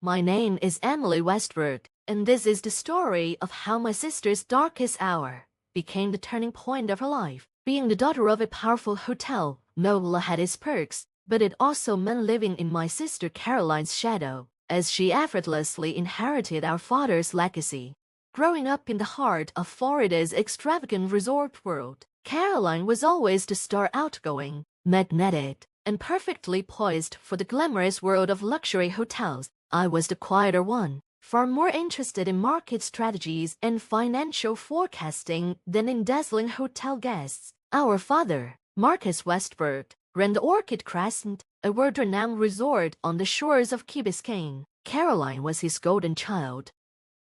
My name is Emily Westbrook, and this is the story of how my sister's darkest hour became the turning point of her life. Being the daughter of a powerful hotel, Mogul had its perks, but it also meant living in my sister Caroline's shadow, as she effortlessly inherited our father's legacy. Growing up in the heart of Florida's extravagant resort world, Caroline was always the star, outgoing, magnetic, and perfectly poised for the glamorous world of luxury hotels. I was the quieter one, far more interested in market strategies and financial forecasting than in dazzling hotel guests. Our father, Marcus Westbrook, ran the Orchid Crescent, a world-renowned resort on the shores of Key Biscayne. Caroline was his golden child.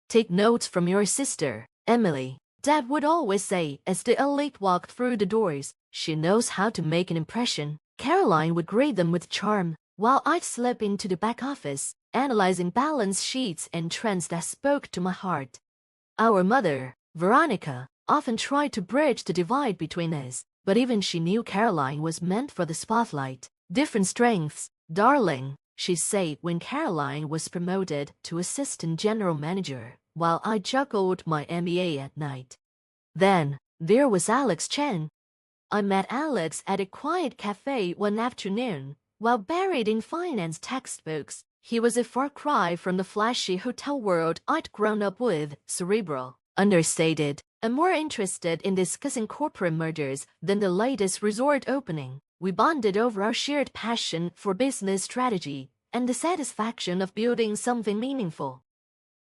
"Take notes from your sister, Emily," Dad would always say as the elite walked through the doors. "She knows how to make an impression." Caroline would greet them with charm, while I'd slip into the back office, analyzing balance sheets and trends that spoke to my heart. Our mother, Veronica, often tried to bridge the divide between us, but even she knew Caroline was meant for the spotlight. "Different strengths, darling," she'd say when Caroline was promoted to assistant general manager, while I juggled my MBA at night. Then, there was Alex Chen. I met Alex at a quiet cafe one afternoon. While buried in finance textbooks, he was a far cry from the flashy hotel world I'd grown up with, cerebral, understated, and more interested in discussing corporate mergers than the latest resort opening. We bonded over our shared passion for business strategy and the satisfaction of building something meaningful.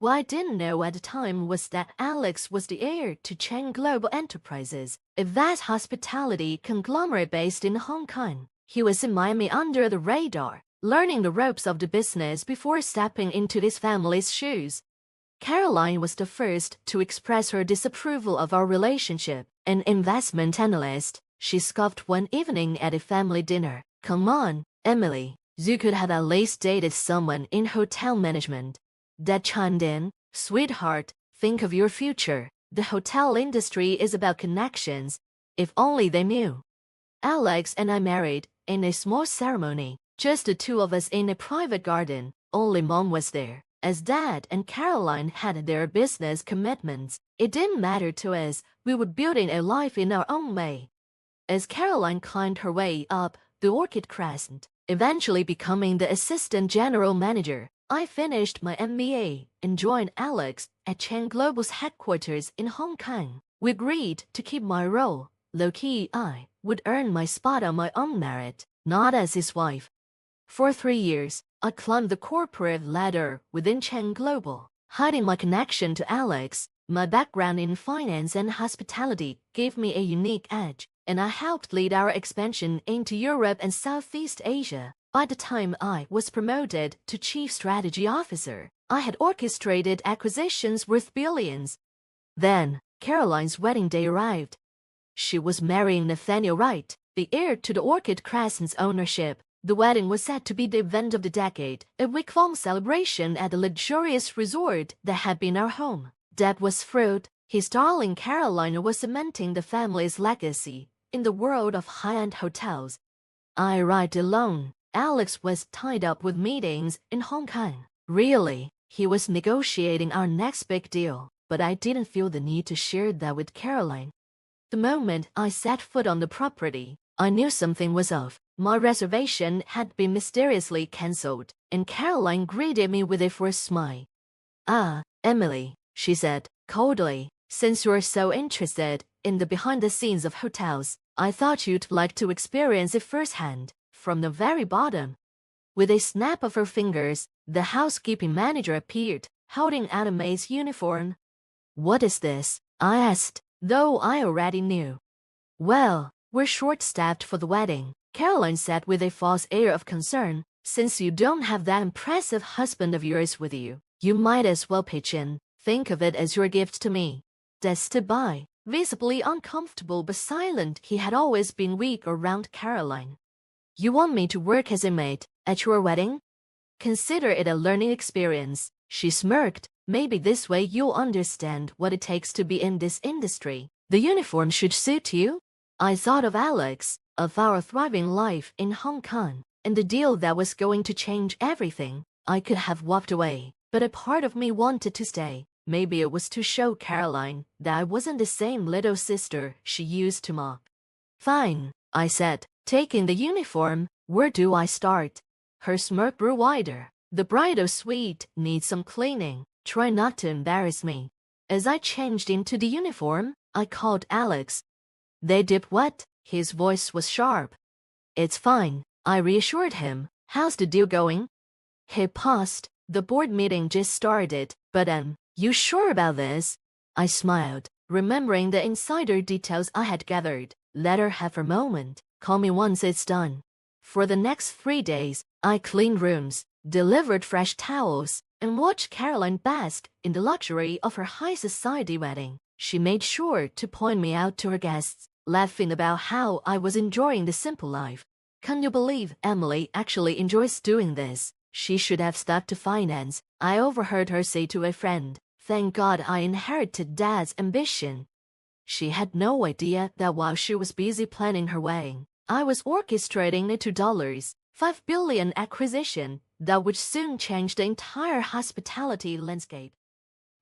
What I didn't know at the time was that Alex was the heir to Cheng Global Enterprises, a vast hospitality conglomerate based in Hong Kong. He was in Miami under the radar, learning the ropes of the business before stepping into his family's shoes. Caroline was the first to express her disapproval of our relationship. An investment analyst, she scoffed one evening at a family dinner. "Come on, Emily, you could have at least dated someone in hotel management." Dad chimed in, "Sweetheart, think of your future. The hotel industry is about connections. If only they knew." Alex and I married in a small ceremony, just the two of us in a private garden. Only Mom was there, as Dad and Caroline had their business commitments. It didn't matter to us. We were building a life in our own way. As Caroline climbed her way up the Orchid Crescent, eventually becoming the assistant general manager, I finished my MBA and joined Alex at Cheng Global's headquarters in Hong Kong. We agreed to keep my role. Low-key, I would earn my spot on my own merit, not as his wife. For 3 years, I climbed the corporate ladder within Cheng Global, hiding my connection to Alex. My background in finance and hospitality gave me a unique edge, and I helped lead our expansion into Europe and Southeast Asia. By the time I was promoted to Chief Strategy Officer, I had orchestrated acquisitions worth billions. Then, Caroline's wedding day arrived. She was marrying Nathaniel Wright, the heir to the Orchid Crescent's ownership. The wedding was said to be the event of the decade, a week-long celebration at the luxurious resort that had been our home. Dad was thrilled. His darling Caroline was cementing the family's legacy in the world of high-end hotels. I arrived alone. Alex was tied up with meetings in Hong Kong. Really, he was negotiating our next big deal, but I didn't feel the need to share that with Caroline. The moment I set foot on the property, I knew something was off. My reservation had been mysteriously cancelled, and Caroline greeted me with a forced smile. "Ah, Emily," she said, coldly, "since you're so interested in the behind-the-scenes of hotels, I thought you'd like to experience it firsthand. From the very bottom." With a snap of her fingers, the housekeeping manager appeared, holding out a maid's uniform. "What is this?" I asked, though I already knew. "Well, we're short-staffed for the wedding," Caroline said with a false air of concern. "Since you don't have that impressive husband of yours with you, you might as well pitch in. Think of it as your gift to me." Dad stood by, visibly uncomfortable but silent. He had always been weak around Caroline. "You want me to work as a maid at your wedding? Consider it a learning experience," she smirked. "Maybe this way you'll understand what it takes to be in this industry. The uniform should suit you." I thought of Alex, of our thriving life in Hong Kong, and the deal that was going to change everything. I could have walked away, but a part of me wanted to stay. Maybe it was to show Caroline that I wasn't the same little sister she used to mock. Fine, I said, taking the uniform. Where do I start? Her smirk grew wider. The bridal suite needs some cleaning. Try not to embarrass me. As I changed into the uniform, I called Alex. They did what? His voice was sharp. It's fine, I reassured him. How's the deal going? He paused. The board meeting just started, but you sure about this? I smiled, remembering the insider details I had gathered. Let her have her moment. Call me once it's done. For the next 3 days, I cleaned rooms, delivered fresh towels, and watched Caroline bask in the luxury of her high society wedding. She made sure to point me out to her guests, laughing about how I was enjoying the simple life. Can you believe Emily actually enjoys doing this? She should have stuck to finance, I overheard her say to a friend. Thank God I inherited Dad's ambition. She had no idea that while she was busy planning her wedding, I was orchestrating a $5 billion acquisition that would soon change the entire hospitality landscape.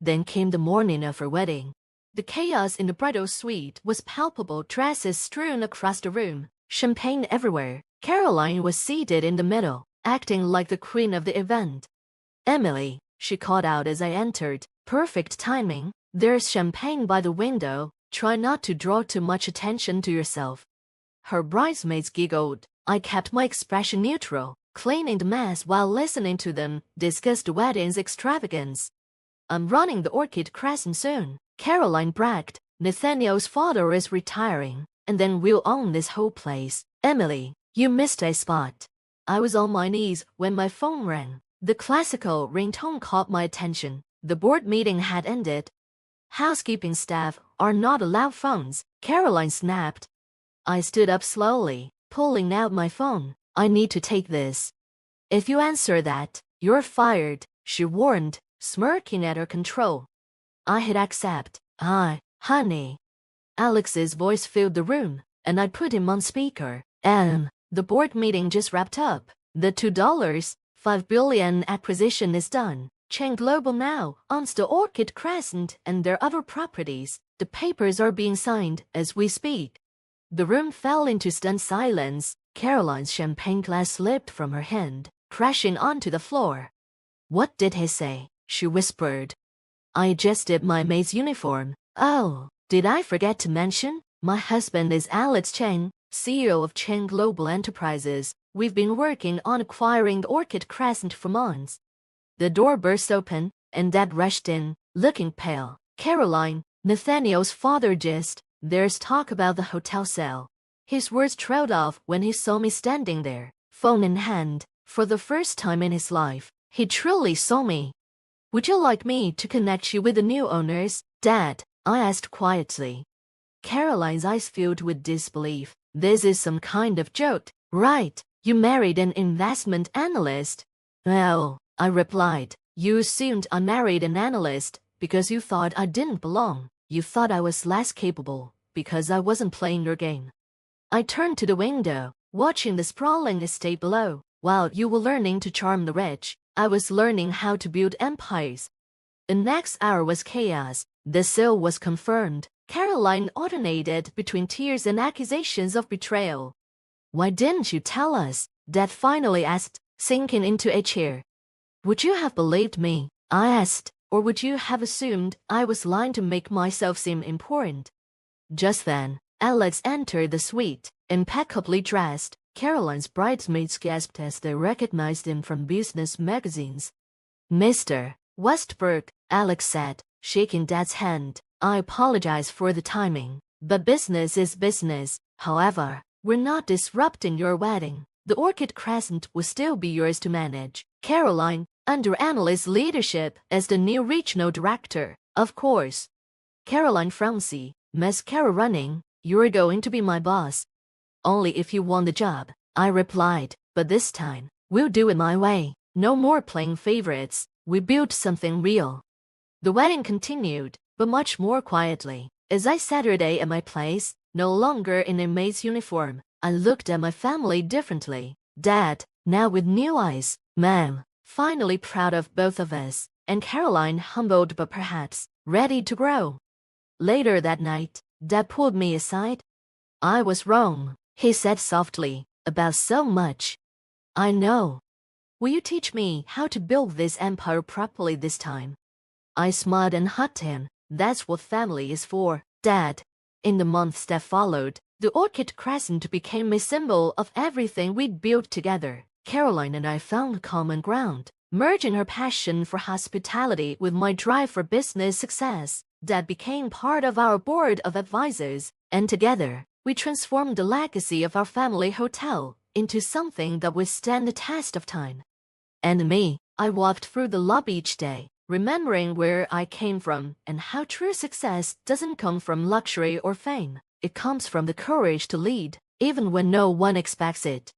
Then came the morning of her wedding. The chaos in the bridal suite was palpable, dresses strewn across the room, champagne everywhere. Caroline was seated in the middle, acting like the queen of the event. Emily, she called out as I entered. Perfect timing. There's champagne by the window. Try not to draw too much attention to yourself. Her bridesmaids giggled. I kept my expression neutral, cleaning the mess while listening to them discuss the wedding's extravagance. I'm running the Orchid Crescent soon, Caroline bragged. Nathaniel's father is retiring, and then we'll own this whole place. Emily, you missed a spot. I was on my knees when my phone rang. The classical ringtone caught my attention. The board meeting had ended. Housekeeping staff are not allowed phones, Caroline snapped. I stood up slowly, pulling out my phone. I need to take this. If you answer that, you're fired, she warned, smirking at her control. I hit accept. Hi, honey. Alex's voice filled the room, and I put him on speaker. The board meeting just wrapped up. The $5 billion acquisition is done. Chain Global now owns the Orchid Crescent and their other properties. The papers are being signed as we speak. The room fell into stunned silence. Caroline's champagne glass slipped from her hand, crashing onto the floor. What did he say? She whispered. I adjusted my maid's uniform. Oh, did I forget to mention? My husband is Alex Chen, CEO of Chain Global Enterprises. We've been working on acquiring the Orchid Crescent for months. The door burst open, and Dad rushed in, looking pale. Caroline, Nathaniel's father just. There's talk about the hotel sale. His words trailed off when he saw me standing there, phone in hand. For the first time in his life, he truly saw me. Would you like me to connect you with the new owners, Dad? I asked quietly. Caroline's eyes filled with disbelief. This is some kind of joke, right? You married an investment analyst? Well, I replied, you assumed I married an analyst because you thought I didn't belong. You thought I was less capable because I wasn't playing your game. I turned to the window, watching the sprawling estate below. While you were learning to charm the rich, I was learning how to build empires. The next hour was chaos. The sale was confirmed. Caroline alternated between tears and accusations of betrayal. Why didn't you tell us? Dad finally asked, sinking into a chair. Would you have believed me? I asked, or would you have assumed I was lying to make myself seem important? Just then, Alex entered the suite, impeccably dressed. Caroline's bridesmaids gasped as they recognized him from business magazines. Mr. Westbrook, Alex said, shaking Dad's hand. I apologize for the timing, but business is business. However, we're not disrupting your wedding. The Orchid Crescent will still be yours to manage. Caroline, under Annalie's leadership as the new regional director, of course. Caroline Francie, mascara running, you're going to be my boss. Only if you want the job, I replied, but this time, we'll do it my way. No more playing favorites. We built something real. The wedding continued, but much more quietly. As I sat at my place, no longer in a maid's uniform, I looked at my family differently. Dad, now with new eyes. Ma'am, finally proud of both of us, and Caroline humbled but perhaps ready to grow. Later that night, Dad pulled me aside. "I was wrong," he said softly, "about so much. I know. Will you teach me how to build this empire properly this time?" I smiled and hugged him. "That's what family is for, Dad." In the months that followed, the orchid crescent became a symbol of everything we'd built together. Caroline and I found common ground, merging her passion for hospitality with my drive for business success. Dad became part of our board of advisors, and together, we transformed the legacy of our family hotel into something that would stand the test of time. And me, I walked through the lobby each day, remembering where I came from and how true success doesn't come from luxury or fame. It comes from the courage to lead, even when no one expects it.